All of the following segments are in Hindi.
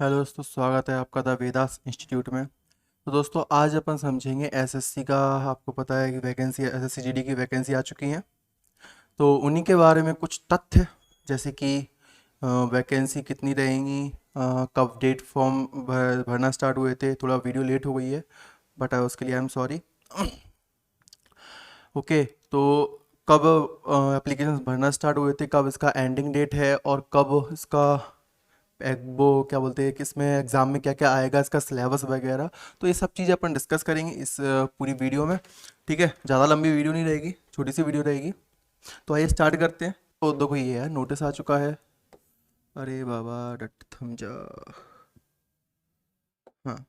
हेलो दोस्तों, स्वागत है आपका द वेदास इंस्टीट्यूट में। तो दोस्तों आज अपन समझेंगे एसएससी का। आपको पता है कि वैकेंसी एसएससी जीडी की वैकेंसी आ चुकी है। तो उन्हीं के बारे में कुछ तथ्य, जैसे कि वैकेंसी कितनी रहेंगी, कब डेट फॉर्म भरना स्टार्ट हुए थे। थोड़ा वीडियो लेट हो गई है बट उसके लिए आई एम सॉरी। ओके, तो कब एप्लीकेशन भरना स्टार्ट हुए थे, कब इसका एंडिंग डेट है, और कब इसका वो क्या बोलते हैं कि इसमें एग्ज़ाम में क्या क्या आएगा, इसका सिलेबस वगैरह। तो ये सब चीज़ें अपन डिस्कस करेंगे इस पूरी वीडियो में। ठीक है, ज़्यादा लंबी वीडियो नहीं रहेगी, छोटी सी वीडियो रहेगी। तो आइए स्टार्ट करते हैं। तो देखो ये है, नोटिस आ चुका है। अरे बाबा डट थम जा। हाँ,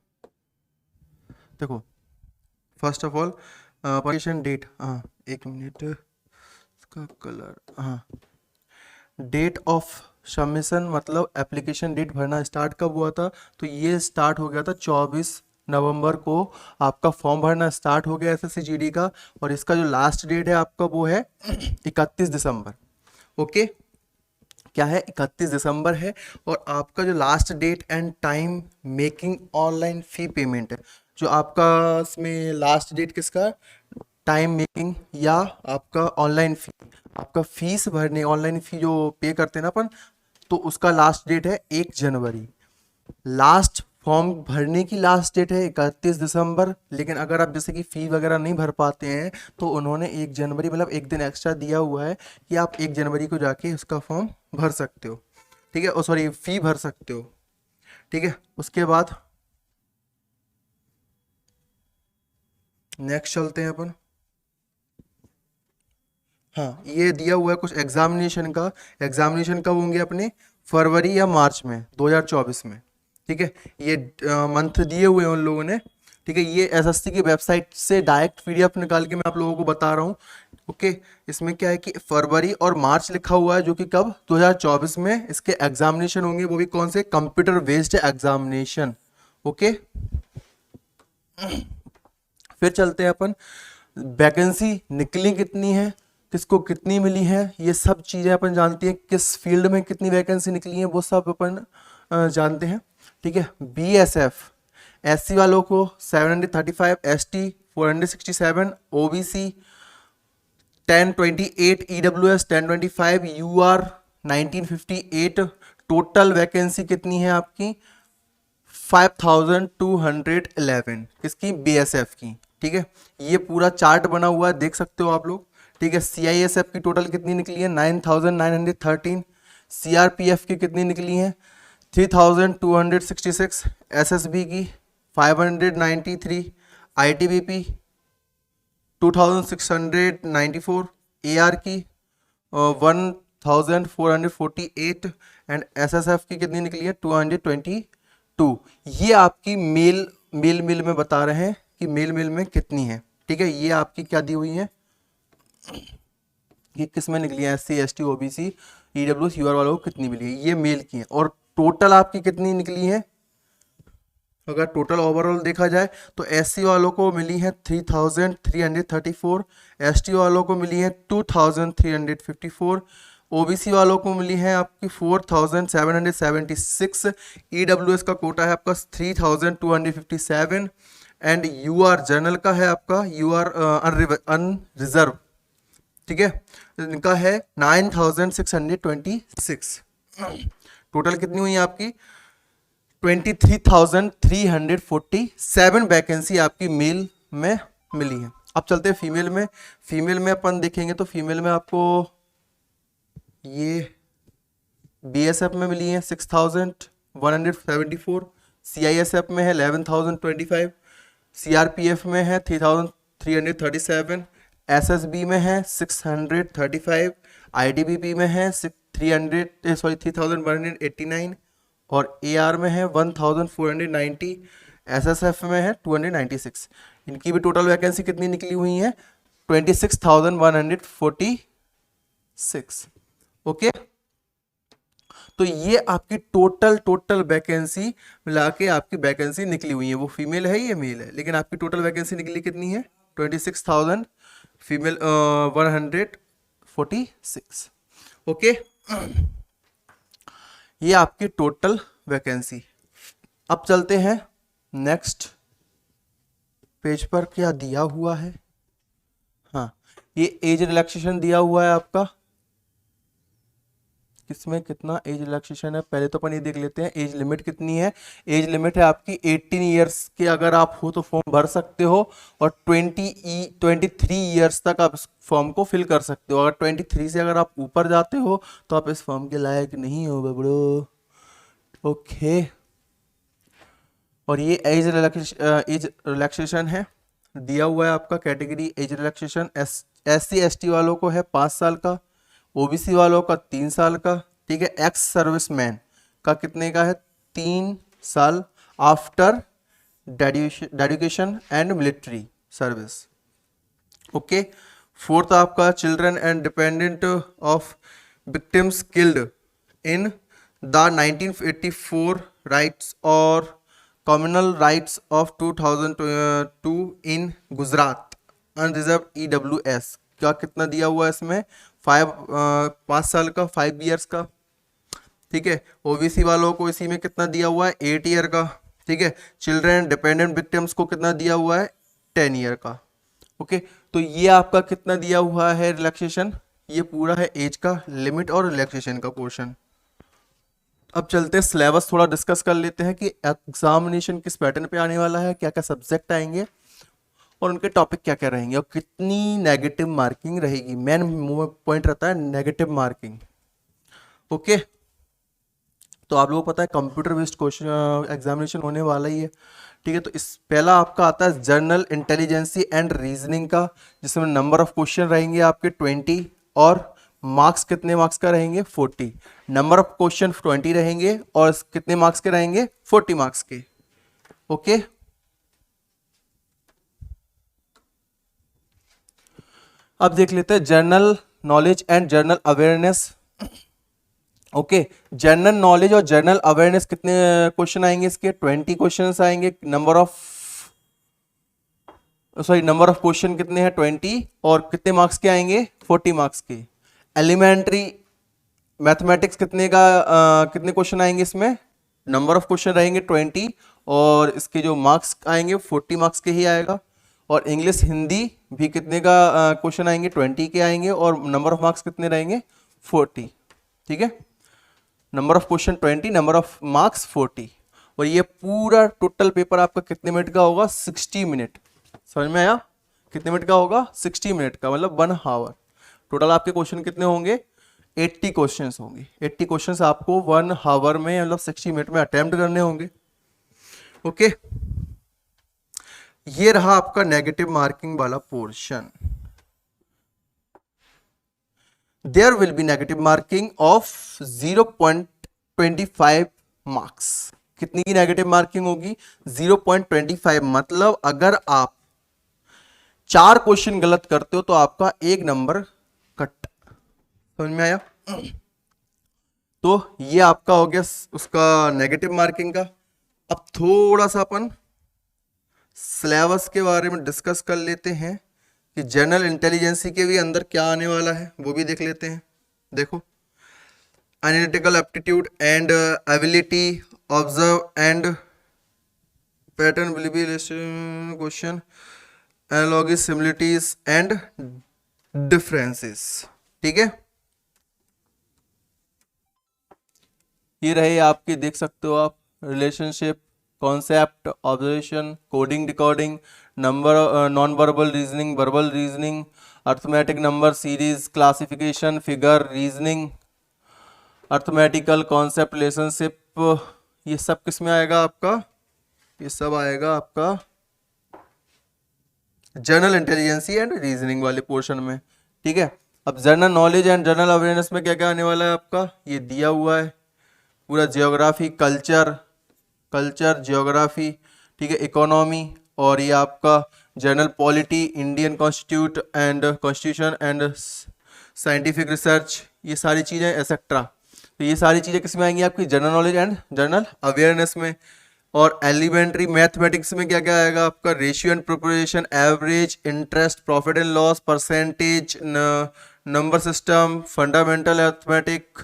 देखो, first of all application date, हाँ एक मिनट, इसका कलर, हाँ, डेट ऑफ सबमिशन मतलब एप्लीकेशन डेट भरना स्टार्ट कब हुआ था। तो ये स्टार्ट हो गया था 24 नवंबर को। आपका फॉर्म भरना स्टार्ट हो गया एसएससी जीडी का। और इसका जो लास्ट डेट है आपका वो है 31 दिसंबर। ओके, क्या है, 31 दिसंबर है। और आपका जो last date and time making online fee payment है, जो आपका इसमें लास्ट डेट किसका, टाइम मेकिंग या आपका ऑनलाइन फ़ी, आपका फीस भरने, ऑनलाइन फ़ी जो पे करते हैं ना अपन, तो उसका लास्ट डेट है 1 जनवरी। लास्ट फॉर्म भरने की लास्ट डेट है 31 दिसंबर। लेकिन अगर आप जैसे कि फ़ी वगैरह नहीं भर पाते हैं तो उन्होंने 1 जनवरी मतलब एक दिन एक्स्ट्रा दिया हुआ है कि आप 1 जनवरी को जाके उसका फॉर्म भर सकते हो। ठीक है, ओ सॉरी, फ़ी भर सकते हो। ठीक है, उसके बाद नेक्स्ट चलते हैं अपन। हाँ, ये दिया हुआ है कुछ एग्जामिनेशन का। एग्जामिनेशन कब होंगे अपने, फरवरी या मार्च में 2024 में। ठीक है, ये मंथ दिए हुए हैं उन लोगों ने। ठीक है, ये एसएससी की वेबसाइट से डायरेक्ट पीडीएफ निकाल के मैं आप लोगों को बता रहा हूँ। ओके, इसमें क्या है कि फरवरी और मार्च लिखा हुआ है, जो कि कब, 2024 में इसके एग्जामिनेशन होंगे। वो भी कौन से, कंप्यूटर बेस्ड एग्जामिनेशन। ओके, फिर चलते हैं अपन, वैकेंसी निकली कितनी है, किसको कितनी मिली है, ये सब चीज़ें अपन जानते हैं। किस फील्ड में कितनी वैकेंसी निकली है वो सब अपन जानते हैं। ठीक है, बीएसएफ एससी वालों को 735, ST 467, OBC 1028, EWS 1025, UR 1958। Total vacancy कितनी है आपकी, 5211 किसकी, बीएसएफ की। ठीक है, ये पूरा चार्ट बना हुआ है, देख सकते हो आप लोग। ठीक है, सीआईएसएफ की टोटल कितनी निकली है, 9913। सीआरपीएफ की कितनी निकली है, 3266। एसएसबी की 593। आईटीबीपी 2694। एआर की 1448। एंड एसएसएफ की कितनी निकली है, 222। ये आपकी मेल मेल मिल में बता रहे हैं कि मेल मिल में कितनी है। ठीक है, ये आपकी क्या दी हुई है कि किस में निकली है, SC ST OBC EWS UR वालों को कितनी मिली है, ये मेल की है। और टोटल आपकी कितनी निकली है, अगर टोटल ओवरऑल देखा जाए तो एससी वालों को मिली है 3334। एसटी वालों को मिली है 2354। ओबीसी वालों को मिली है आपकी 4776। ईडब्ल्यूएस का कोटा है आपका 3257। एंड यूआर जनरल का है आपका, यूआर अनरिजर्व, ठीक है, इनका है 9626। टोटल कितनी हुई है आपकी, 23,347 वैकेंसी आपकी मेल में मिली है। अब चलते हैं फीमेल में। फीमेल में अपन देखेंगे तो फीमेल में आपको ये बीएसएफ में मिली है 6174। सीआईएसएफ में है 11,025। सीआरपीएफ में है 3,337। एसएसबी में है 635। आईटीबीपी में है 3,189। और एआर में है 1490। एसएसएफ में है 296। इनकी भी टोटल वैकेंसी कितनी निकली हुई है, 26,146। ओके, तो ये आपकी टोटल वैकेंसी मिला के आपकी वैकेंसी निकली हुई है। वो फीमेल है, ये मेल है, लेकिन आपकी टोटल वैकेंसी निकली कितनी है, 26,000, फीमेल 146। ओके, ये आपकी टोटल वैकेंसी। अब चलते हैं नेक्स्ट पेज पर, क्या दिया हुआ है। हाँ, ये एज रिलैक्सेशन दिया हुआ है आपका, किसमें कितना एज रिलैक्सेशन है पहले तो अपन ये देख लेते हैं। एज लिमिट कितनी है, एज लिमिट है आपकी 18 ईयर्स के अगर आप हो तो फॉर्म भर सकते हो, और 23 ईयर्स तक आप इस फॉर्म को फिल कर सकते हो। अगर 23 से अगर आप ऊपर जाते हो तो आप इस फॉर्म के लायक नहीं हो बबड़ो। ओके, और ये एज रिलैक्सेशन है दिया हुआ है आपका। Category age relaxation SC ST वालों को है 5 साल का, OBC वालों का 3 साल का, ठीक है। एक्स सर्विसमैन का कितने का है, 3 साल after dedication and military service. Okay, fourth आपका children and dependent of victims killed in the 1984 riots और communal riots of 2002 in Gujarat unreserved EWS का कितना दिया हुआ है इसमें, 5 साल का, 5 ईयर्स का, ठीक है। OBC वालों को इसी में कितना दिया हुआ है, 8 ईयर का, ठीक है। चिल्ड्रन डिपेंडेंट विक्टिम्स को कितना दिया हुआ है, 10 ईयर का। ओके, तो ये आपका कितना दिया हुआ है रिलैक्सेशन, ये पूरा है एज का लिमिट और रिलैक्सेशन का पोर्शन। अब चलते हैं सिलेबस थोड़ा डिस्कस कर लेते हैं कि एग्जामिनेशन किस पैटर्न पे आने वाला है, क्या क्या सब्जेक्ट आएंगे और उनके टॉपिक क्या क्या रहेंगे और कितनी नेगेटिव मार्किंग रहेगी। मेन पॉइंट रहता है नेगेटिव मार्किंग। ओके, तो आप लोगों को पता है कंप्यूटर बेस्ड क्वेश्चन एग्जामिनेशन होने वाला ही है, ठीक है। तो इस पहला आपका आता है जनरल इंटेलिजेंसी एंड रीजनिंग का, जिसमें नंबर ऑफ क्वेश्चन रहेंगे आपके 20 और मार्क्स कितने मार्क्स का रहेंगे, 40। नंबर ऑफ क्वेश्चन 20 रहेंगे और कितने मार्क्स के रहेंगे, 40 मार्क्स के। ओके, अब देख लेते हैं general knowledge and general awareness. Okay, general knowledge और जनरल अवेयरनेस कितने क्वेश्चन आएंगे इसके, 20 क्वेश्चन आएंगे। नंबर ऑफ क्वेश्चन कितने हैं, 20, और कितने मार्क्स के आएंगे, 40 मार्क्स के। एलिमेंट्री मैथमेटिक्स कितने कितने क्वेश्चन आएंगे इसमें, नंबर ऑफ क्वेश्चन रहेंगे 20 और इसके जो मार्क्स आएंगे 40 मार्क्स के ही आएगा। और इंग्लिश हिंदी भी कितने का क्वेश्चन आएंगे, 20 के आएंगे और नंबर ऑफ मार्क्स कितने रहेंगे, 40, ठीक है। Number of question 20, number of marks 40। और ये पूरा टोटल पेपर आपका कितने मिनट का होगा, 60 मिनट। समझ में आया, कितने मिनट का होगा, 60 मिनट का, मतलब 1 आवर। टोटल आपके क्वेश्चन कितने होंगे, 80 क्वेश्चंस होंगे। 80 क्वेश्चंस आपको 1 आवर में मतलब 60 मिनट में अटेम्प्ट करने होंगे। ओके, ये रहा आपका नेगेटिव मार्किंग वाला portion. There will be negative marking of 0.25 marks. कितनी की नेगेटिव मार्किंग होगी, 0.25। मतलब अगर आप 4 क्वेश्चन गलत करते हो तो आपका 1 नंबर कट। समझ में आया, तो ये आपका हो गया उसका नेगेटिव मार्किंग का। अब थोड़ा सा अपन सिलेबस के बारे में डिस्कस कर लेते हैं कि जनरल इंटेलिजेंसी के भी अंदर क्या आने वाला है, वो भी देख लेते हैं। देखो, analytical aptitude and ability, observe and pattern will be question, analogy, similarities and differences, ठीक है। ये रहे आपके, देख सकते हो आप, relationship, concept, observation, coding, decoding, number, non verbal reasoning, verbal reasoning, arithmetic number series, classification, figure, reasoning, arithmetical concept, relationship, ये सब किस में आएगा आपका, ये सब आएगा आपका जनरल इंटेलिजेंसी एंड रीजनिंग वाले पोर्शन में, ठीक है। अब general knowledge and general awareness में क्या क्या आने वाला है आपका, ये दिया हुआ है पूरा, जियोग्राफी, कल्चर जियोग्राफी, ठीक है, इकोनॉमी, और ये आपका general polity, Indian constitution and scientific research, ये सारी चीज़ें एक्सेट्रा। तो ये सारी चीज़ें किस में आएंगी आपकी, general knowledge and general awareness में। और एलिमेंट्री मैथमेटिक्स में क्या क्या आएगा आपका, ratio and proportion, average, interest, profit and loss, percentage, number system, fundamental arithmetic,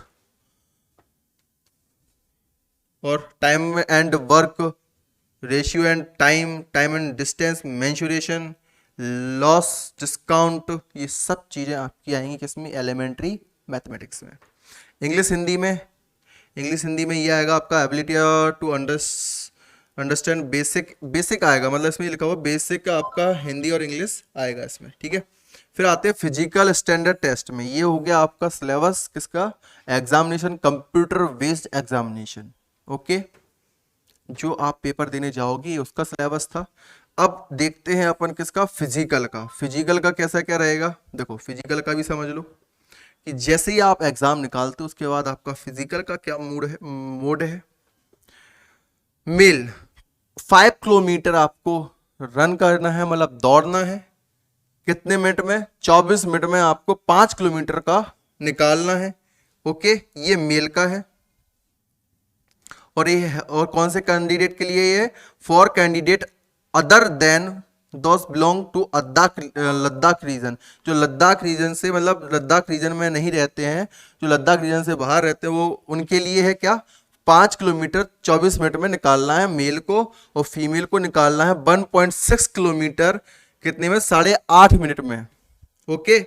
और time and work, ratio and time, time and distance, mensuration, loss, discount, ये सब चीज़ें आपकी आएंगी किसमें, एलिमेंट्री मैथमेटिक्स में। इंग्लिश हिंदी में, इंग्लिश हिंदी में ये आएगा आपका ability to understand basic, basic आएगा, मतलब इसमें लिखा हुआ बेसिक आपका हिंदी और इंग्लिश आएगा इसमें, ठीक है। फिर आते हैं फिजिकल स्टैंडर्ड टेस्ट में, ये हो गया आपका सिलेबस किसका, examination, computer based examination, okay, जो आप पेपर देने जाओगी उसका सिलेबस था। अब देखते हैं अपन किसका, फिजिकल का। फिजिकल का कैसा क्या रहेगा, देखो फिजिकल का भी समझ लो कि जैसे ही आप एग्जाम निकालते हो उसके बाद आपका फिजिकल का क्या मोड है। मेल 5 किलोमीटर आपको रन करना है, मतलब दौड़ना है, कितने मिनट में, 24 मिनट में आपको 5 किलोमीटर का निकालना है, ओके, ये मेल का है। और ये और कौन से कैंडिडेट के लिए ये, for candidate other than those belong to Ladakh region, जो लद्दाख रीजन से, मतलब लद्दाख रीजन में नहीं रहते हैं, जो लद्दाख रीजन से बाहर रहते हैं, वो उनके लिए है क्या, 5 किलोमीटर 24 मिनट में निकालना है मेल को, और फीमेल को निकालना है 1.6 किलोमीटर कितने में, 8.5 मिनट में, ओके।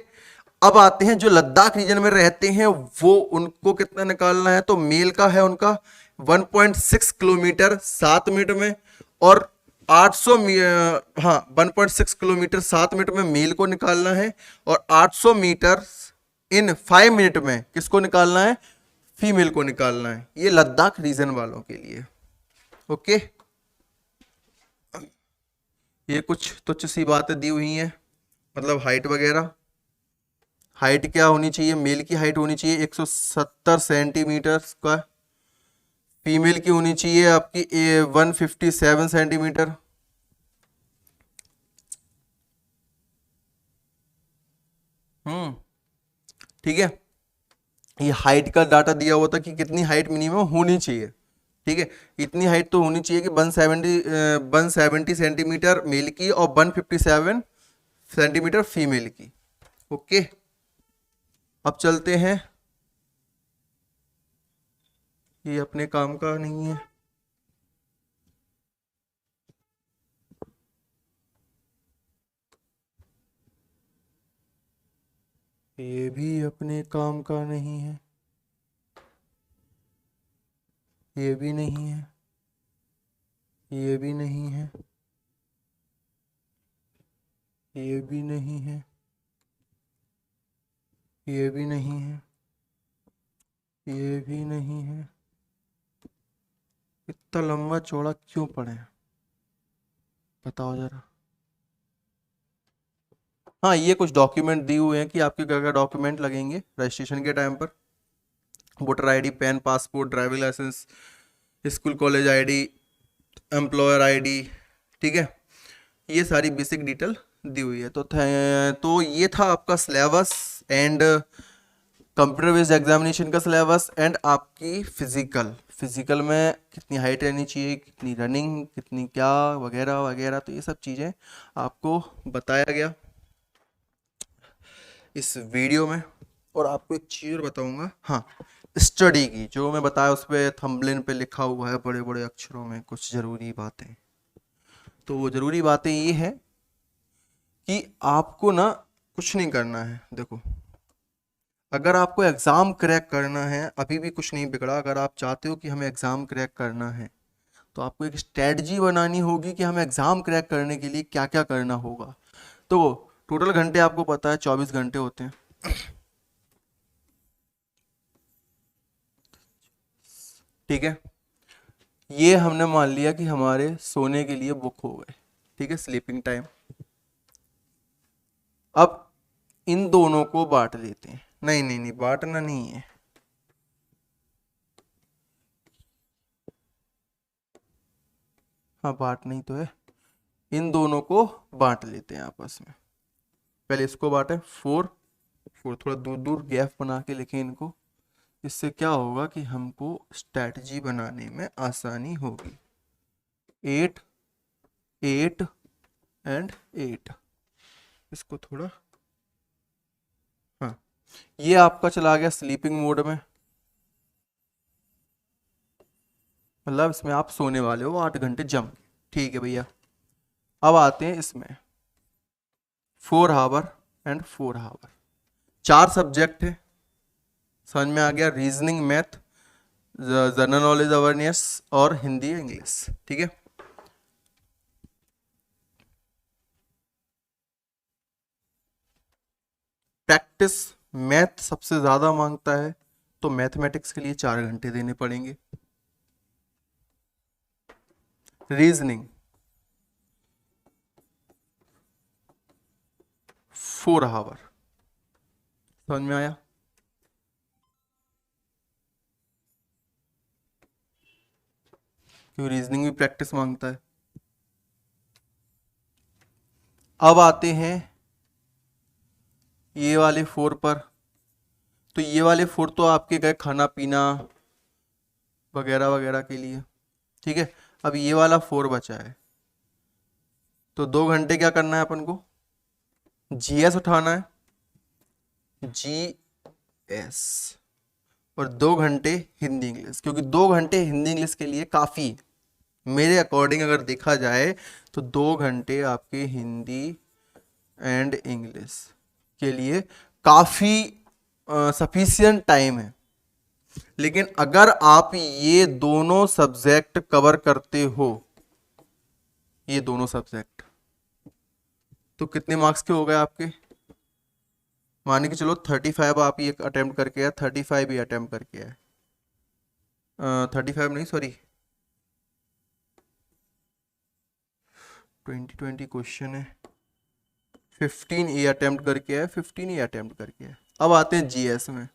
अब आते हैं जो लद्दाख रीजन में रहते हैं वो, उनको कितना निकालना है, तो मेल का है उनका 1.6 किलोमीटर 7 मिनट में, और 800 हाँ 1.6 किलोमीटर 7 मिनट में मेल को निकालना है, और 800 मीटर इन 5 मिनट में किसको निकालना है, फीमेल को निकालना है। ये लद्दाख रीजन वालों के लिए, ओके। ये कुछ तुच्छ सी बातें दी हुई हैं, मतलब हाइट वगैरह, हाइट क्या होनी चाहिए, मेल की हाइट होनी चाहिए 170 सेंटीमीटर का, फीमेल की होनी चाहिए आपकी 157 सेंटीमीटर, ठीक है। ये हाइट का डाटा दिया हुआ था कि कितनी हाइट मिनिमम होनी चाहिए, ठीक है, इतनी हाइट तो होनी चाहिए कि 170 सेंटीमीटर मेल की और 157 सेंटीमीटर फीमेल की, ओके। अब चलते हैं, ये अपने काम का नहीं है, ये भी अपने काम का नहीं है, ये भी नहीं है, ये भी नहीं है, ये भी नहीं है, ये भी नहीं है, ये भी नहीं है, इतना लंबा चौड़ा क्यों पड़े, बताओ जरा। हाँ, ये कुछ डॉक्यूमेंट दिए हुए हैं कि आपके क्या क्या डॉक्यूमेंट लगेंगे रजिस्ट्रेशन के टाइम पर, voter ID, PAN, passport, driving licence, school college ID, employer ID, ठीक है, ये सारी बेसिक डिटेल दी हुई है। तो ये था आपका syllabus and computer based examination का सिलेबस एंड आपकी फिजिकल, फिजिकल में कितनी हाइट रहनी चाहिए, कितनी रनिंग, कितनी क्या वगैरह वगैरह, तो ये सब चीज़ें आपको बताया गया इस वीडियो में। और आपको एक चीज़ और बताऊंगा, हाँ, स्टडी की जो मैं बताया उस पर थंबनेल पे लिखा हुआ है बड़े बड़े अक्षरों में कुछ ज़रूरी बातें, तो वो ज़रूरी बातें ये हैं कि आपको ना कुछ नहीं करना है। देखो, अगर आपको एग्ज़ाम क्रैक करना है, अभी भी कुछ नहीं बिगड़ा, अगर आप चाहते हो कि हमें एग्ज़ाम क्रैक करना है तो आपको एक स्ट्रेटजी बनानी होगी कि हमें एग्ज़ाम क्रैक करने के लिए क्या क्या करना होगा। तो टोटल घंटे आपको पता है 24 घंटे होते हैं, ठीक है। ये हमने मान लिया कि हमारे सोने के लिए बुक हो गए, ठीक है, स्लीपिंग टाइम। अब इन दोनों को बांट लेते हैं, नहीं नहीं नहीं, बांटना नहीं है, हाँ बांट नहीं तो है, इन दोनों को बांट लेते हैं आपस में। पहले इसको बांटे 4 4, थोड़ा दूर दूर गैप बना के लिखें इनको, इससे क्या होगा कि हमको स्ट्रैटेजी बनाने में आसानी होगी। 8 8 एंड 8, इसको थोड़ा, हाँ, ये आपका चला गया स्लीपिंग मोड में, मतलब इसमें आप सोने वाले हो 8 घंटे जम के। ठीक है भैया। अब आते हैं इसमें 4 आवर एंड 4 आवर। 4 सब्जेक्ट है, समझ में आ गया। Reasoning, math, general knowledge awareness और हिंदी इंग्लिश। ठीक है। प्रैक्टिस मैथ सबसे ज्यादा मांगता है, तो मैथमेटिक्स के लिए 4 घंटे देने पड़ेंगे। Reasoning 4 hour. समझ में आया। क्योंकि रीजनिंग भी प्रैक्टिस मांगता है। अब आते हैं ये वाले 4 पर। तो ये वाले 4 तो आपके गए खाना पीना वगैरह वगैरह के लिए। ठीक है। अब ये वाला 4 बचा है, तो 2 घंटे क्या करना है अपन को, जीएस उठाना है, जीएस, और 2 घंटे हिंदी इंग्लिश। क्योंकि 2 घंटे हिंदी इंग्लिश के लिए काफ़ी, मेरे अकॉर्डिंग अगर देखा जाए तो 2 घंटे आपके हिंदी एंड इंग्लिश के लिए काफ़ी सफिशियंट टाइम है। लेकिन अगर आप ये दोनों सब्जेक्ट कवर करते हो, ये दोनों सब्जेक्ट, तो कितने मार्क्स के हो गए आपके, मान के चलो 35 आप ये अटेम्प्ट करके आए, 35 ये अटेम्प्ट करके आए, 35 नहीं सॉरी 2020 क्वेश्चन है, 15 ये अटेम्प्ट करके आए, 15 ये अटेम्प्ट करके आए। अब आते हैं जीएस में।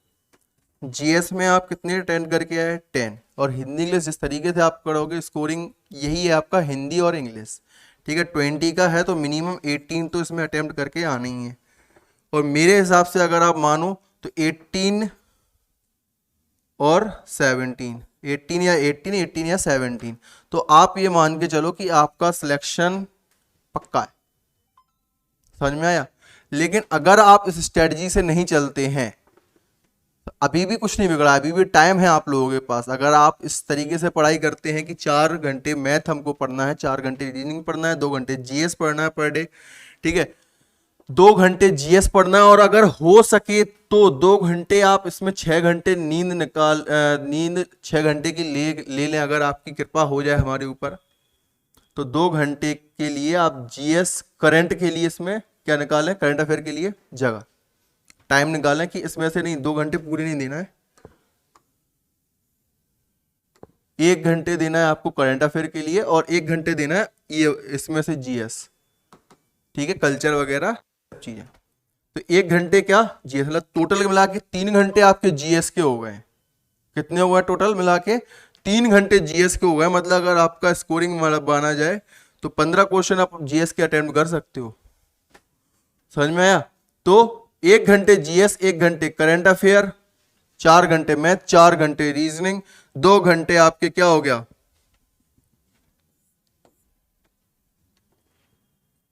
जीएस में आप कितने अटेम्प्ट करके आए, 10। और हिंदी इंग्लिश जिस तरीके से आप करोगे, स्कोरिंग यही है आपका हिंदी और इंग्लिश। ठीक है। 20 का है तो मिनिमम 18 तो इसमें अटेम्प्ट करके आना ही है। और मेरे हिसाब से अगर आप मानो तो 18 और 17, 18 या 17, तो आप ये मान के चलो कि आपका सिलेक्शन पक्का है। समझ में आया। लेकिन अगर आप इस स्ट्रेटजी से नहीं चलते हैं, तो अभी भी कुछ नहीं बिगड़ा, अभी भी टाइम है आप लोगों के पास। अगर आप इस तरीके से पढ़ाई करते हैं कि 4 घंटे मैथ हमको पढ़ना है, 4 घंटे रीजनिंग पढ़ना है, 2 घंटे जीएस पढ़ना है पर डे। ठीक है। 2 घंटे जीएस पढ़ना है, और अगर हो सके तो 2 घंटे आप इसमें 6 घंटे नींद निकाल, नींद 6 घंटे की ले लें, अगर आपकी कृपा हो जाए हमारे ऊपर। तो 2 घंटे के लिए आप जीएस करंट के लिए इसमें क्या निकालें, करंट अफेयर के लिए जगह टाइम निकालें कि इसमें से नहीं 2 घंटे पूरे नहीं देना है, 1 घंटे देना है आपको करंट अफेयर के लिए, और 1 घंटे देना है ये इसमें से जीएस। ठीक है। कल्चर वगैरह चीजें। तो 1 घंटे क्या जीएस, मतलब टोटल मिला के 3 घंटे आपके जीएस के हो गए। कितने हो गए टोटल मिला के, 3 घंटे जीएस के हो गए। मतलब अगर आपका स्कोरिंग माना जाए तो 15 क्वेश्चन आप जीएस के अटेम्प्ट कर सकते हो। समझ में आया। तो 1 घंटे जीएस, 1 घंटे करंट अफेयर, 4 घंटे मैथ, 4 घंटे रीजनिंग, 2 घंटे आपके क्या हो गया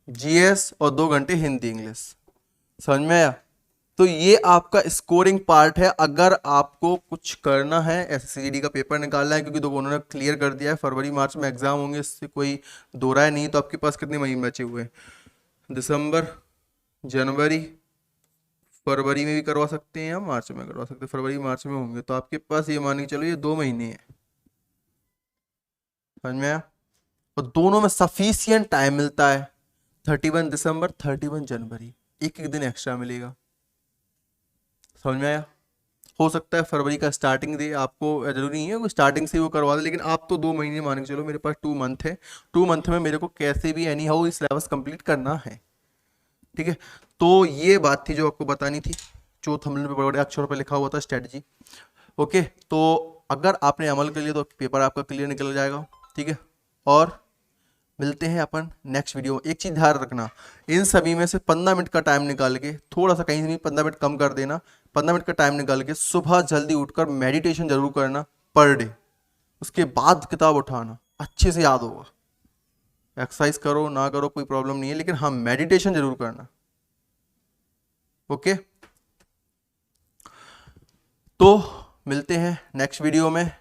जीएस, और 2 घंटे हिंदी इंग्लिश। समझ में आया। तो ये आपका स्कोरिंग पार्ट है। अगर आपको कुछ करना है, एसएससीजीडी का पेपर निकालना है, क्योंकि तो उन्होंने क्लियर कर दिया है फरवरी मार्च में एग्जाम होंगे, इससे कोई दो राय नहीं। तो आपके पास कितने महीने बचे हुए हैं, दिसंबर, जनवरी, फरवरी में भी करवा सकते हैं या मार्च में करवा सकते हैं, फरवरी मार्च में होंगे। तो आपके पास ये मान के चलो ये 2 महीने हैं। समझ में आया। और दोनों में सफिशियंट टाइम मिलता है, 31 दिसंबर, 31 जनवरी, एक एक दिन एक्स्ट्रा मिलेगा। समझ में आया। हो सकता है फरवरी का स्टार्टिंग दे, आपको जरूरी नहीं है वो स्टार्टिंग से वो करवा दे, लेकिन आप तो 2 महीने मान के चलो, मेरे पास 2 मंथ है, 2 मंथ में मेरे को कैसे भी एनी हाउ इस सिलेबस कंप्लीट करना है। ठीक है। तो ये बात थी जो आपको बतानी थी, जो थंबनेल पे बड़े बड़े अक्षरों पे लिखा हुआ था, स्ट्रेटजी। ओके। तो अगर आपने अमल कर लिया तो पेपर आपका क्लियर निकल जाएगा। ठीक है। और मिलते हैं अपन नेक्स्ट वीडियो। एक चीज ध्यान रखना, इन सभी में से 15 मिनट का टाइम निकाल के, थोड़ा सा कहीं भी 15 मिनट कम कर देना, 15 मिनट का टाइम निकाल के सुबह जल्दी उठकर मेडिटेशन जरूर करना पर डे। उसके बाद किताब उठाना, अच्छे से याद होगा। एक्सरसाइज करो ना करो कोई प्रॉब्लम नहीं है, लेकिन हाँ मेडिटेशन जरूर करना। ओके। तो मिलते हैं नेक्स्ट वीडियो में।